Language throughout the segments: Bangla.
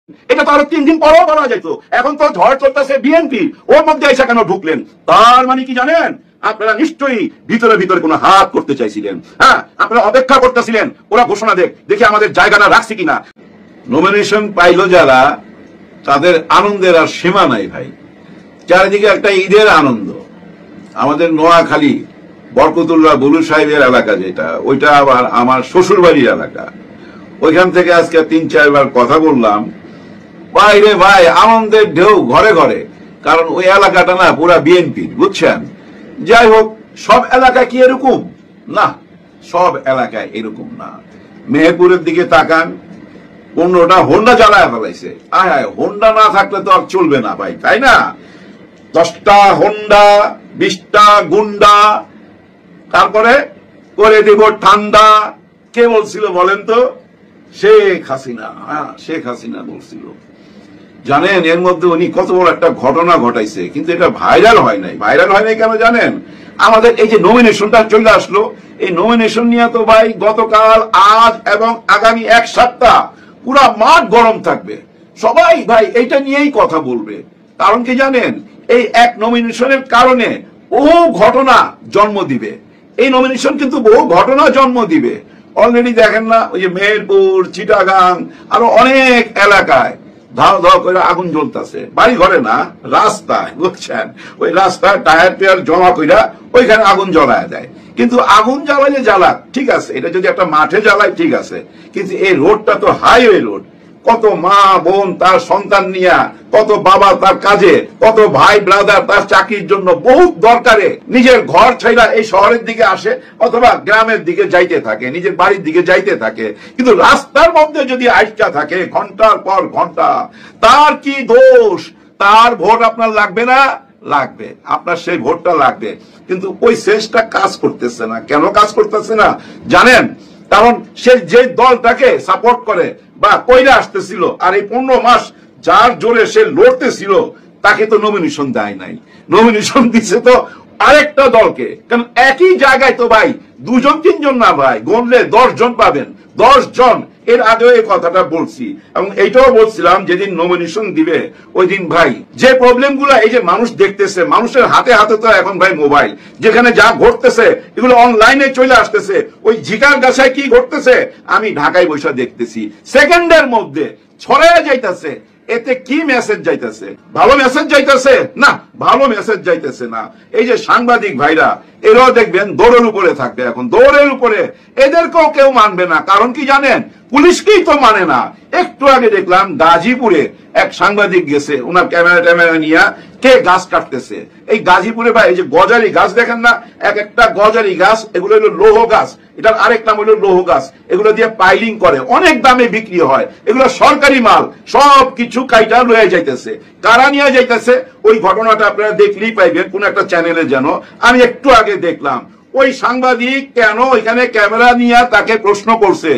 এটা তো আরো 3 দিন পরেও বলা যেত। এখন তো ঝড় চলতেছে বিএনপি, ওর মধ্যে এসে কেন ঢুকলেন? তার মানে কি জানেন, আপনারা নিশ্চয়ই ভিতরে ভিতরে কোনো হাত করতে চাইছিলেন। হ্যাঁ, আপনারা অপেক্ষা করতেছিলেন ওরা ঘোষণা দেখ, দেখি আমাদের জায়গাটা রাখছি কিনা। নমিনেশন পাইল যারা, তাদের আনন্দের আর সীমা নাই ভাই। চারিদিকে একটা ঈদের আনন্দ। আমাদের নোয়াখালী বরকতুল্লাহ বুলু সাহেবের এলাকা, যেটা ওইটা আবার আমার শ্বশুর বাড়ির এলাকা। ওইখান থেকে আজকে 3-4 বার কথা বললাম। বাইরে ভাই আনন্দের ঢেউ ঘরে ঘরে, কারণ ওই এলাকাটা না পুরা বিএনপির, বুঝছেন। যাই হোক, সব এলাকায় কি এরকম না, সব এলাকায় এরকম না। মেহেরপুরের দিকে তাকান, 15টা হোন্ডা জ্বালায় ফেলাইছে। আয় হায়, হোন্ডা না থাকলে তো আর চলবে না ভাই, তাই না? 10টা হোন্ডা, 20টা গুন্ডা, তারপরে করে দেব ঠান্ডা। কে বলছিল বলেন তো? শেখ হাসিনা। হ্যাঁ, শেখ হাসিনা বলছিল। জানেন এর মধ্যে উনি কত বড় একটা ঘটনা ঘটাইছে, কিন্তু এটা ভাইরাল হয় নাই। ভাইরাল হয় নাই কেন জানেন? আমাদের এই যে নমিনেশনটা চলে আসলো, এই নমিনেশন নিয়ে তো ভাই গতকাল, আজ এবং আগামী 1 সপ্তাহ পুরা মাঠ গরম থাকবে। সবাই ভাই এইটা নিয়েই কথা বলবে। কারণ কি জানেন, এই এক নমিনেশনের কারণে বহু ঘটনা জন্ম দিবে। এই নমিনেশন কিন্তু বহু ঘটনা জন্ম দিবে। অলরেডি দেখেন না, ওই যে মেহেরপুর, চিটাগাং, আরো অনেক এলাকায় ধাও ধাও করে আগুন জ্বলতেছে। বাড়ি ঘরে না, রাস্তায়, বুঝছেন। ওই রাস্তায় টায়ার টেয়ার জমা কইরা ওইখানে আগুন জ্বলায় দেয়। কিন্তু আগুন জ্বালাইলে জ্বালাক, ঠিক আছে, এটা যদি একটা মাঠে জ্বালায় ঠিক আছে, কিন্তু এই রোডটা তো হাইওয়ে রোড। কত মা বোন তার সন্তান নিয়ে, কত বাবা তার কাজে, কত ভাই ব্রাদার তার চাকরির জন্য বহুত দরকারে নিজের ঘর ছাইরা এই শহরের দিকে আসে, অথবা গ্রামের দিকে যাইতে থাকে, নিজের বাড়ির দিকে যাইতে থাকে। কিন্তু রাস্তার মধ্যে যদি আটকা থাকে ঘন্টার পর ঘন্টা, তার কি দোষ? তার ভোট আপনার লাগবে না? লাগবে, আপনার সেই ভোটটা লাগবে। কিন্তু ওই শেষটা কাজ করতেছে না। কেন কাজ করতেছে না জানেন? কারণ সে যে দলটাকে সাপোর্ট করে বা কইরা আসতেছিল, আর এই 15 মাস যার জোরে সে লড়তেছিল, তাকে তো নমিনেশন দেয় নাই। নমিনেশন দিচ্ছে তো আরেকটা দলকে। কারণ একই জায়গায় তো ভাই 2-3 না ভাই, গণলে 10 জন পাবেন। 10 জন। এর আগেও এই কথাটা বলছি, এবং এইটাও বলছিলাম যেদিন নমিনেশন দিবে ওই দিন ভাই, যে প্রবলেম গুলো এই যে মানুষ দেখতেছে, মানুষের হাতে হাতে তো এখন ভাই মোবাইল, যেখানে যা ঘটতেছে এগুলো অনলাইনে চলে আসতেছে। ওই ঝিকার গাছায় কি ঘটতেছে আমি ঢাকায় বসে দেখতেছি, সেকেন্ডের মধ্যে ছড়ায় যাইতেছে। এতে কি মেসেজ যাইতেছে? ভালো মেসেজ যাইতেছে না, ভালো মেসেজ যাইতেছে না। এই যে সাংবাদিক ভাইরা, এরাও দেখবেন দৌড়ের উপরে থাকবে। এখন দৌড়ের উপরে এদেরকেও কেউ মানবে না। কারণ কি জানেন? পুলিশকেই তো মানে না। একটু আগে দেখলাম গাজীপুরে এক সাংবাদিক গেছে, ওনার ক্যামেরা ট্যামেরা নিয়ে, কে গাছ কাটতেছে। এই গাজীপুরে ভাই এই যে গজারি গাছ দেখেন না, এক একটা গজারি গাছ, এগুলো হলো লৌহ গাছ, এটার আরেক নাম হলো লৌহ গাছ। এগুলো দিয়ে পাইলিং করে, অনেক দামে বিক্রি হয়। এগুলো সরকারি মাল, সব কিছু কাইটা লয়ে যাইতেছে। কারা নিয়ে যাইতেছে ওই ঘটনাটা আপনারা দেখলেই পাইবেন কোন একটা চ্যানেলে। যেন আমি একটু আগে দেখলাম ওই সাংবাদিক কেন ওইখানে ক্যামেরা নিয়ে তাকে প্রশ্ন করছে,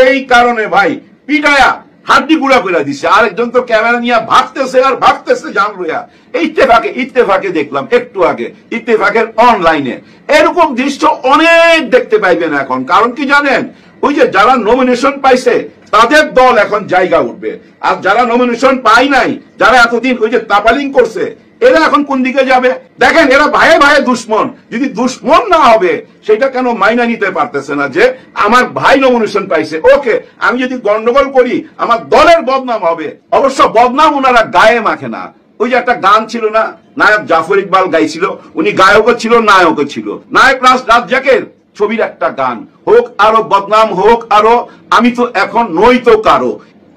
এই কারণে ভাই পিটায়া হাড্ডি গুড়া করে দিচ্ছে। আরেকজন তো ক্যামেরা নিয়ে ভাগতেছে আর ভাগতেছে জান লইয়া। ইত্তেফাকে দেখলাম একটু আগে, ইত্তেফাকের অনলাইনে এরকম দৃশ্য অনেক দেখতে পাইবেন এখন। কারণ কি জানেন? ওই যে যারা নমিনেশন পাইছে তাদের দল এখন জায়গা উঠবে, আর যারা নমিনেশন পায় নাই, যারা এতদিন ওই যে তাপালিং করছে, এরা এখন কোন দিকে যাবে? দেখেন, এরা ভাইয়ে ভাইয়ে দুশ্মন। যদি দুশ্মন না হবে, সেটা কেন মাইনা নিতে পারতেছে না যে আমার ভাই নমিনেশন পাইছে, ওকে, আমি যদি গন্ডগোল করি আমার দলের বদনাম হবে। অবশ্য বদনাম ওনারা গায়ে মাখে না। ওই যে একটা গান ছিল না, নায়ক জাফর ইকবাল গাইছিল, উনি গায়কও ছিল নায়কও ছিল, নায়ক রাজ্জাকের ছবির একটা গান, হোক আরো বদনাম, হোক আরো আমি তো এখন নই তো কারো।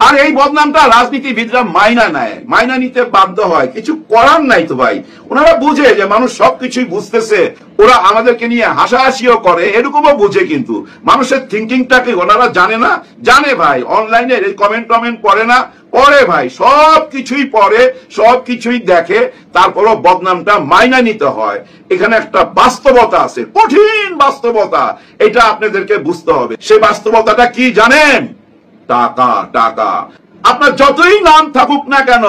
আর এই বদনামটা রাজনীতিবিদরা মাইনা নেয়, মাইনা নিতে বাধ্য হয়। কিছু করার নাই তো ভাই। ওনারা বুঝে যে মানুষ সবকিছুই বুঝতেছে, ওরা আমাদেরকে নিয়ে হাসাহাসিও করে, এরকমও বুঝে। কিন্তু মানুষের থিঙ্কিংটাকে ওনারা জানে না। জানে ভাই, অনলাইনে এই কমেন্ট টমেন্ট পড়ে না, পরে ভাই, সবকিছুই পড়ে, সবকিছুই দেখে, তারপরও বদনামটা মাইনা নিতে হয়। এখানে একটা বাস্তবতা আছে, কঠিন বাস্তবতা, এটা আপনাদেরকে বুঝতে হবে। সেই বাস্তবতাটা কি জানেন? টাকা। টাকা। আপনার যতই নাম থাকুক না কেন,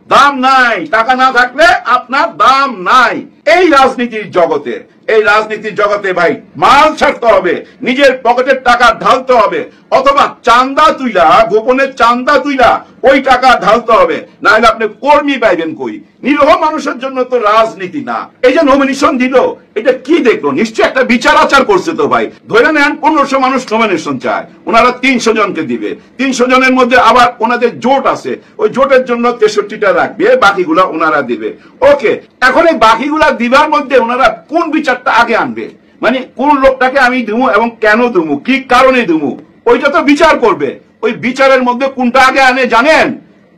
দাম নাই। টাকা না থাকলে আপনার দাম নাই। এই রাজনীতির জগতে, এই রাজনীতির জগতে ভাই মাল ছাড়তে হবে, নিজের পকেটের টাকা ঢালতে হবে, অথবা চান্দা তুইলা, গোপনে চান্দা তুইলা ওই টাকা ঢালতে হবে, না হলে আপনি কর্মী পাইবেন কই? নিরীহ মানুষের জন্য তো রাজনীতি না। এই যে নমিনেশন দিল, এটা কি দেখলো? নিশ্চয় একটা বিচার আচার করছে তো ভাই। ধরে নেন 1500 মানুষ নমিনেশন চায়, ওনারা 300 জনকে দিবে। 300 জনের মধ্যে আবার ওনাদের জোট আছে, ওই জোটের জন্য 63টা রাখবে, বাকিগুলা ওনারা দিবে। ওকে, এখন এই বাকিগুলা দিবার মধ্যে ওনারা কোন বিচারটা আগে আনবে? মানে কোন লোকটাকে আমি দেবো এবং কেন দেবো, কি কারণে দেবো, ওইটা তো বিচার করবে। ওই বিচারের মধ্যে কোনটা আগে আনে জানেন?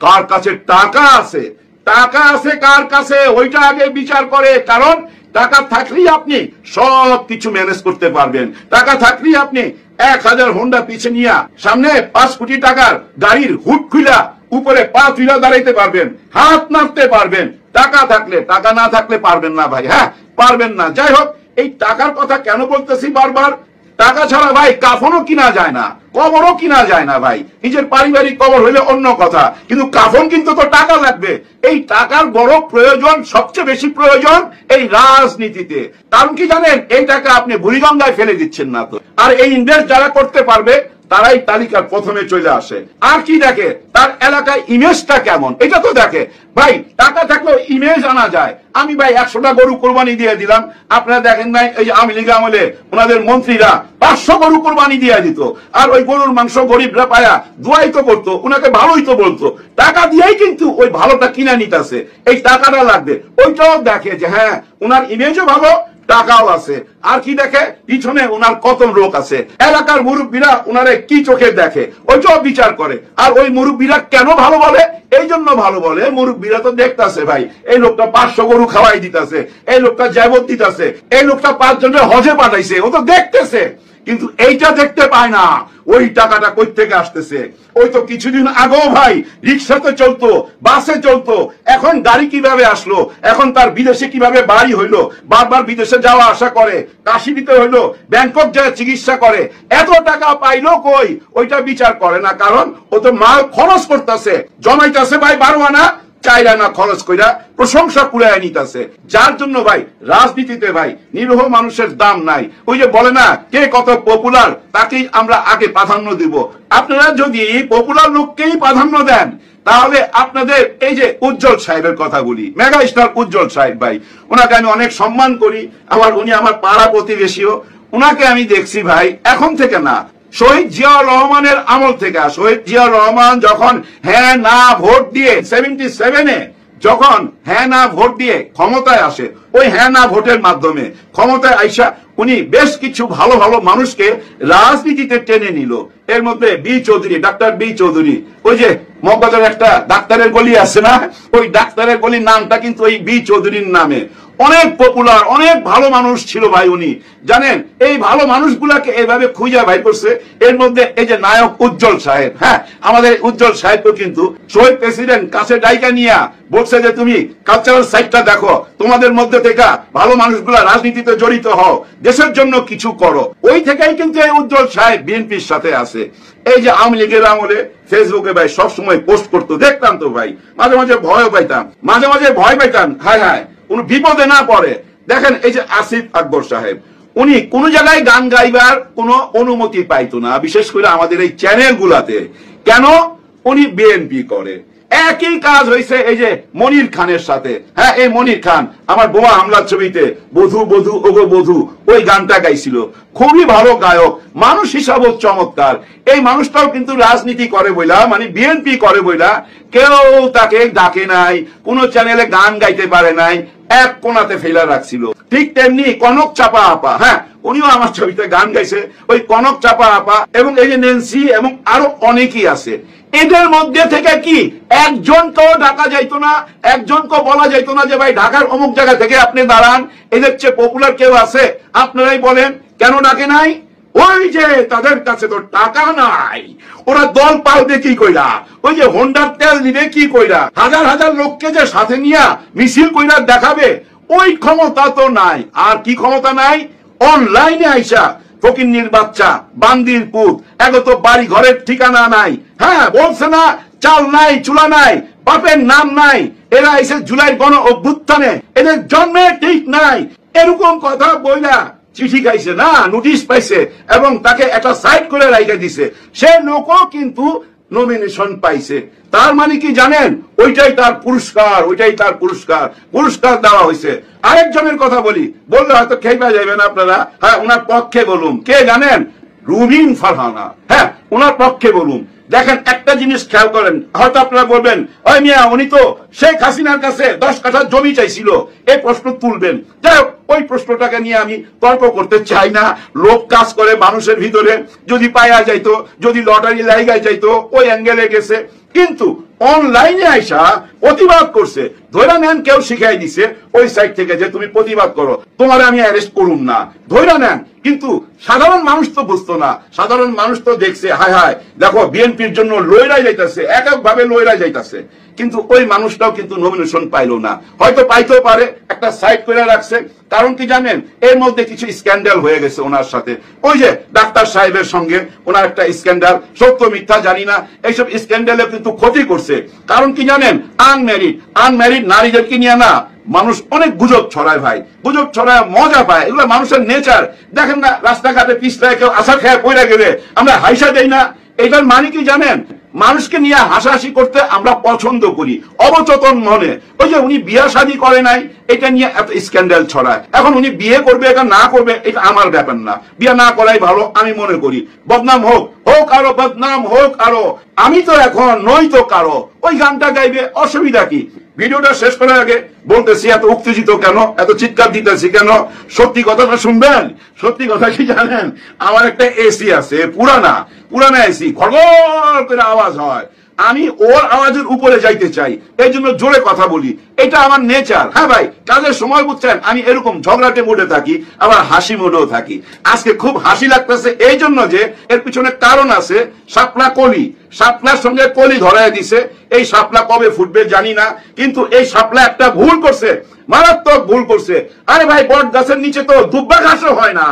কার কাছে টাকা আছে, টাকা আছে কার কাছে, ওইটা আগে বিচার করে। কারণ টাকা থাকলেই আপনি সব কিছু ম্যানেজ করতে পারবেন। টাকা থাকলেই আপনি 1000 হোন্ডা পিছে নিয়ে সামনে 5 কোটি টাকার গাড়ির হুড খুলা উপরে পা তুলে দাঁড়াইতে পারবেন, হাত নাড়তে পারবেন। টাকা থাকলে, টাকা না থাকলে পারবেন না ভাই, হ্যাঁ পারবেন না। যাই হোক, এই টাকার কথা কেন বলতেছি বারবার? টাকা ছাড়া ভাই কাফনও কিনা যায় না, কবরও কিনা যায় না ভাই। নিজের পারিবারিক কবর হইলে অন্য কথা, কিন্তু কাফন কিন্তু তো টাকা লাগবে। এই টাকার বড় প্রয়োজন, সবচেয়ে বেশি প্রয়োজন এই রাজনীতিতে। কারণ কি জানেন? এই টাকা আপনি বুড়িগঙ্গায় ফেলে দিচ্ছেন না তো। আর এই ইনভেস্ট যারা করতে পারবে তারাই তালিকার প্রথমে চলে আসে। আর কি দেখে? তার এলাকায় ইমেজটা কেমন, এটা তো দেখে ভাই। টাকা থাকলেও ইমেজ আনা যায়। আমি ভাই 100টা গরু কোরবানি দিয়ে দিলাম, আপনারা দেখেন নাই এই যে আওয়ামী লীগ আমলে ওনাদের মন্ত্রীরা 500 গরু কোরবানি দিয়ে দিত, আর ওই গরুর মাংস গরিবরা পায়া দোয়াই তো করতো, ওনাকে ভালোই তো বলতো। টাকা দিয়েই কিন্তু ওই ভালোটা কিনে নিতেছে, এই টাকাটা লাগবে। ওইটাও দেখে যে হ্যাঁ ওনার ইমেজও ভালো, টাকাও আছে। আর কি দেখে? পিছনে ওনার কত লোক আছে, এলাকার মুরব্বীরা ওনারে কি চোখে দেখে, ওইটাও বিচার করে। আর ওই মুরব্বীরা কেন ভালো বলে? এই জন্য ভালো বলে, মুরব্বীরা তো দেখতেছে ভাই এই লোকটা 500 গরু খাওয়াই দিতেছে, এই লোকটা জায়বত দিতেছে, এই লোকটা 5 জনের হজে পাঠাইছে, ও তো দেখতেছে। কিন্তু এইটা দেখতে পায় না ওই টাকাটা কই থেকে আসতেছে। ওই তো কিছুদিন আগেও ভাই রিক্সাতে চলতো, বাসে চলতো, এখন গাড়ি কিভাবে আসলো, এখন তার বিদেশে কিভাবে বাড়ি হইলো, বারবার বিদেশে যাওয়া আসা করে, কাশি দিতে হইলো, ব্যাংকক যায় চিকিৎসা করে, এত টাকা পাইলো কই, ওইটা বিচার করে না। কারণ ও তো মাল খরচ করতেছে, জমাইতেছে ভাই 12 আনা 4 আনা খরচ কইরা প্রশংসা কুড়ায় নিতেছে। যার জন্য ভাই রাজনীতিতে ভাই নিরীহ মানুষের দাম নাই। ওই যে বলে না, কে কত পপুলার তাকেই আমরা আগে প্রাধান্য দিব। আপনারা যদি পপুলার লোককেই প্রাধান্য দেন, তাহলে আপনাদের এই যে উজ্জ্বল সাহেবের কথা বলি, মেগা স্টার উজ্জ্বল সাহেব ভাই, ওনাকে আমি অনেক সম্মান করি, উনি আমার পাড়া প্রতিবেশীও। ওনাকে আমি দেখছি ভাই এখন থেকে না, শহীদ জিয়াউর রহমানের আমল থেকে। শহীদ জিয়াউর রহমান যখন হ্যাঁ না ভোট দিয়ে 77-এ যখন হ্যাঁ না ভোট দিয়ে ক্ষমতায় আসে, ওই হ্যাঁ না ভোটের মাধ্যমে ক্ষমতায় আইসা উনি বেশ কিছু ভালো ভালো মানুষকে রাজনীতিতে টেনে নিল। এর মধ্যে বি চৌধুরী, ডাক্তার বি চৌধুরী, ওই যে মগবাজার একটা ডাক্তারের গলি আছে না, ওই ডাক্তারের গলির নামটা কিন্তু ওই বি চৌধুরীর নামে। অনেক পপুলার, অনেক ভালো মানুষ ছিল ভাই উনি। জানেন এই ভালো মানুষগুলাকে এইভাবে খুঁজে ভাই করছে। এর মধ্যে এই যে নায়ক উজ্জ্বল সাহেব, হ্যাঁ আমাদের উজ্জ্বল সাহেবকে কিন্তু শহীদ প্রেসিডেন্ট কাছে ডাইকা নিয়া বলছে যে তুমি কালচারাল সাইডটা দেখো, তোমাদের মধ্যে থেকে ভালো মানুষগুলা রাজনীতিতে জড়িত হও, দেশের জন্য কিছু করো। ওই থেকেই কিন্তু এই উজ্জ্বল সাহেব বিএনপির সাথে আছে। এই যে আওয়ামী লীগের আমলে ফেসবুকে ভাই সবসময় পোস্ট করতো, দেখতাম তো ভাই, মাঝে মাঝে ভয় পাইতাম, মাঝে মাঝে ভয় পাইতাম হায় হায় কোন বিপদে না পড়ে। দেখেন এই যে আসিফ আকবর সাহেব, উনি কোন জায়গায় গান গাইবার কোন অনুমতি পাইতো না, বিশেষ করে আমাদের এই চ্যানেল গুলাতে। কেন? উনি বিএনপি করে। একই কাজ হয়েছে এই যে মনির খানের সাথে। হ্যাঁ এই মনির খান আমার বোমা হামলার ছবিতে বধু বধু ওগো বধু ওই গানটা গাইছিল, খুবই ভালো গায়ক, মানুষ হিসাবেও চমৎকার। এই মানুষটাও কিন্তু রাজনীতি করে বইলা, মানে বিএনপি করে বইলা কেউ তাকে ডাকে নাই, কোন চ্যানেলে গান গাইতে পারে নাই, এক কোনাতে ফেলা রাখছিল। ঠিক তেমনি কনক চাপা আপা, হ্যাঁ উনিও আমার ছবিতে গান গাইছে, ওই কনক চাপা আপা এবং এই যে নেন্সি এবং আরো অনেকেই আছে। এদের মধ্যে থেকে কি একজনকেও ডাকা যাইতো না, একজনকেও বলা যাইতো না যে ভাই ঢাকার অমুক জায়গা থেকে আপনি দাঁড়ান, এদের চেয়ে পপুলার কেউ আছে? আপনারাই বলেন কেন ডাকে নাই? ওই যে তাদের কাছে তো টাকা নাই, ওরা দল পালবে কি কইরা, ওই যে হোন্ডার তেল দিবে কি কইরা, হাজার হাজার লোককে যে সাথে নিয়ে মিছিল কইরা দেখাবে, ওই ক্ষমতা তো নাই। আর কি ক্ষমতা নাই? অনলাইনে আইসা ফকিন্নির বাচ্চা, বান্দির পুত, এগো তো বাড়ি ঘরের ঠিকানা নাই, হ্যাঁ বলছে না চাল নাই চুলা নাই, বাপের নাম নাই, এরা এসে জুলাইয়ের গণ অভ্যুত্থানে এদের জন্মে ঠিক নাই, এরকম কথা বইলা চিঠি খাইছে না, নোটিশ পাইছে এবং তাকে একটা সাইড করে রাইখা দিছে। সে লোকও কিন্তু নমিনেশন পাইছে, তার মানে কি জানেন, ওইটাই তার পুরস্কার, ওইটাই তার পুরস্কার, পুরস্কার দেওয়া হয়েছে। আরেকজনের কথা বলি, বললে হয়তো খেপে যাবেন আপনারা, হ্যাঁ ওনার পক্ষে বলুন, কে জানেন, রুমিন ফারহানা, হ্যাঁ ওনার পক্ষে বলুন। দেখেন একটা জিনিস খেয়াল করেন, হয়তো আপনারা বলবেন ওই মিয়া উনি তো শেখ হাসিনার কাছে 10 কাঠা জমি চাইছিল, এই প্রশ্ন তুলবেন। যাই হোক, ওই প্রশ্নটাকে নিয়ে আমি তর্ক করতে চাই না। লোক কাজ করে মানুষের ভিতরে, যদি পায়া যাইতো, যদি লটারি লাইগায় যাইতো, ওই অ্যাঙ্গেলে গেছে। কিন্তু অনলাইনে আইসা প্রতিবাদ করছে, ধৈরা নেন কেউ শিখাই দিছে ওই সাইড থেকে যে তুমি প্রতিবাদ করো, তোমার আমি অ্যারেস্ট করুম না, ধৈরা নেন। কিন্তু সাধারণ মানুষ তো বুঝতো না, সাধারণ মানুষ তো দেখছে হায় হায় দেখো বিএনপির জন্য লইরা যাইতেছে, এক এক ভাবে লইরা যাইতেছে। কিন্তু ওই মানুষটাও কিন্তু নমিনেশন পাইলো না, হয়তো পাইতেও পারে, একটা সাইড করে রাখছে। কারণ কি জানেন, এর মধ্যে কিছু স্ক্যান্ডাল হয়ে গেছে ওনার সাথে। ওই যে ডাক্তার সাহেবের সঙ্গে ওনার একটা স্ক্যান্ডাল, সত্য মিথ্যা জানি না, এইসব স্ক্যান্ডালে কিন্তু ক্ষতি করছে। কারণ কি জানেন, আনম্যারিড নারীদেরকে নিয়ে না মানুষ অনেক গুজব ছড়ায় ভাই, গুজব ছড়ায় মজা পায়, এগুলো মানুষের নেচার। দেখেন না রাস্তাঘাটে পিছলায় কেউ আশা খেয়ে পড়ে গেলে আমরা হাইসা দেই না, এটার মানে কি জানেন, মানুষকে নিয়ে হাসাহাসি করতে আমরা পছন্দ করি অবচেতন মনে। ওই যে উনি বিয়ে শাদী করে নাই, এটা নিয়ে এত স্ক্যান্ডাল ছড়ায়। এখন উনি বিয়ে করবে এটা না করবে এটা আমার ব্যাপার না, বিয়ে না করাই ভালো আমি মনে করি। বদনাম হোক হোক আরো, বদনাম হোক আরো, আমি তো এখন নই তো কারো। ওই গানটা গাইবে, অসুবিধা কি? ভিডিওটা শেষ করার আগে বলতেছি, এত উত্তেজিত কেন, এত চিৎকার দিতেছি কেন, সত্যি কথাটা শুনবেন। সত্যি কথা কি জানেন, আমার একটা এসি আছে, পুরানা এসি, ঘড়ঘড় করে আওয়াজ হয়, আমি ওর আওয়াজের উপরে যাইতে চাই, এই জন্য জোরে কথা বলি, এটা আমার নেচার। হ্যাঁ ভাই, কাজের সময় বুঝছেন আমি এরকম ঝগড়াটে মোডে থাকি, আবার হাসি মোডেও থাকি। আজকে খুব হাসি লাগতেছে এই জন্য যে এর পিছনে কারণ আছে। শাপলা কলি, শাপলার সঙ্গে কলি ধরায় দিছে, এই শাপলা কবে ফুটবে জানি না, কিন্তু এই শাপলা একটা ভুল করছে, মারাত্মক ভুল করছে। আরে ভাই, বট গাছের নিচে তো দুব্বা ঘাসও হয় না।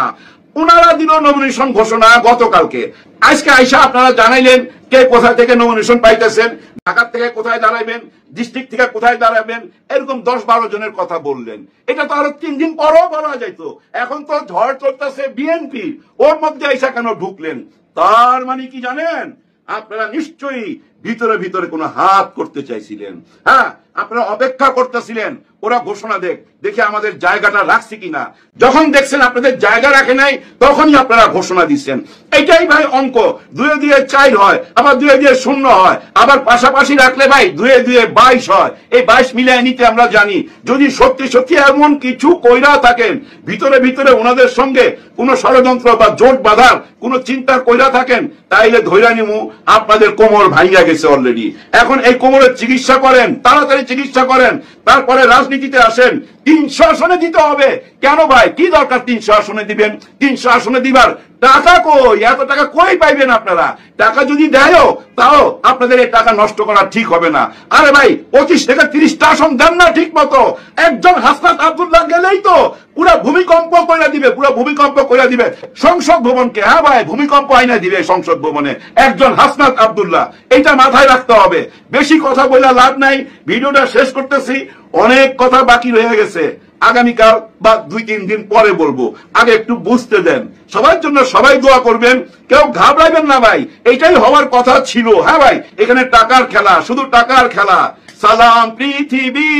ওনারা দিল নমিনেশন ঘোষণা গতকালকে, আজকে আইসা আপনারা জানাইলেন কে কোথা থেকে নমিনেশন পাইতেছেন, ঢাকা থেকে কোথায় দাঁড়াবেন, ডিস্ট্রিক্ট থেকে কোথায় দাঁড়াবেন, এরকম 10-12 জনের কথা বললেন। এটা তো আরো 3 দিন পরও বলা যাইতো। এখন তো ঝড় চলতেছে বিএনপি, ওর মধ্যে আইসা কেন ঢুকলেন? তার মানে কি জানেন, আপনারা নিশ্চয়ই ভিতরে ভিতরে কোনো হাত করতে চাইছিলেন। হ্যাঁ, আপনারা অপেক্ষা করতেছিলেন ওরা ঘোষণা দেখে আমাদের জায়গাটা রাখছি কিনা। যখন দেখছেন আপনাদের জায়গা রাখে নাই, তখনই আপনারা ঘোষণা দিচ্ছেন। এটাই ভাই অঙ্ক, 2-2 4 হয়, আবার 2-2 0 হয়, আবার পাশাপাশি রাখলে ভাই 2-2 22 হয়। এই 22 মিলিয়ে নিতে আমরা জানি। যদি সত্যি সত্যি এমন কিছু কইরা থাকেন, ভিতরে ভিতরে ওনাদের সঙ্গে কোনো ষড়যন্ত্র বা জোট বাঁধার কোন চিন্তা কইরা থাকেন, তাইলে ধৈর্য নিমু আপনাদের কোমর ভাঙিয়া গেছে অলরেডি। এখন এই কোমরের চিকিৎসা করেন, তাড়াতাড়ি চিকিৎসা করেন, তারপরে রাজনীতিতে আসেন। 300 আসনে দিতে হবে কেন ভাই? কি দরকার 300 আসনে দিবেন? 300 আসনে দিবার টাকা কই? এত টাকা কই পাইবেন আপনারা? টাকা যদি দেয়ও, তাও আপনাদের এই টাকা নষ্ট করা ঠিক হবে না। আরে ভাই, 25 থেকে 30টা আসন দেন না ঠিক মতো। একজন হাসনাত আব্দুল্লাহ গেলেই তো পুরা ভূমিকম্প কইরা দিবে, পুরা ভূমিকম্প কইরা দিবে সংসদ ভবনকে। হ্যাঁ ভাই, ভূমিকম্প আইনা দিবে সংসদ ভবনে একজন হাসনাত আব্দুল্লাহ। এটা মাথায় রাখতে হবে। বেশি কথা বলে লাভ নাই, ভিডিওটা শেষ করতেছি। অনেক কথা বাকি রয়ে গেছে, আগামীকাল বা 2-3 দিন পরে বলবো। আগে একটু বুঝতে দেন। সবার জন্য সবাই দোয়া করবেন, কেউ ঘাবড়াবেন না ভাই, এইটাই হওয়ার কথা ছিল। হ্যাঁ ভাই, এখানে টাকার খেলা, শুধু টাকার খেলা। সালাম পৃথিবী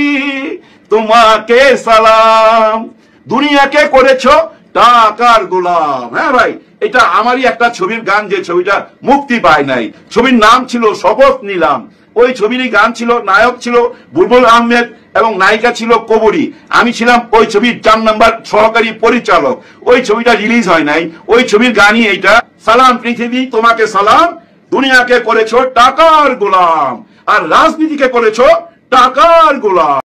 তোমাকে সালাম, দুনিয়াকে করেছো টাকার গোলাম। হ্যাঁ ভাই, এটা আমারই একটা ছবির গান, যে ছবিটা মুক্তি পায় নাই। ছবির নাম ছিল শপথ নিলাম। ওই ছবিরই গান ছিল, নায়ক ছিল বুলবুল আহমেদ এবং নায়িকা ছিল কবরী। আমি ছিলাম ওই ছবির 4 নম্বর সহকারী পরিচালক। ওই ছবিটা রিলিজ হয় নাই, ওই ছবির গানই এইটা। সালাম পৃথিবী তোমাকে সালাম, দুনিয়াকে করেছো টাকার গোলাম, আর রাজনীতিকে করেছো টাকার গোলাম।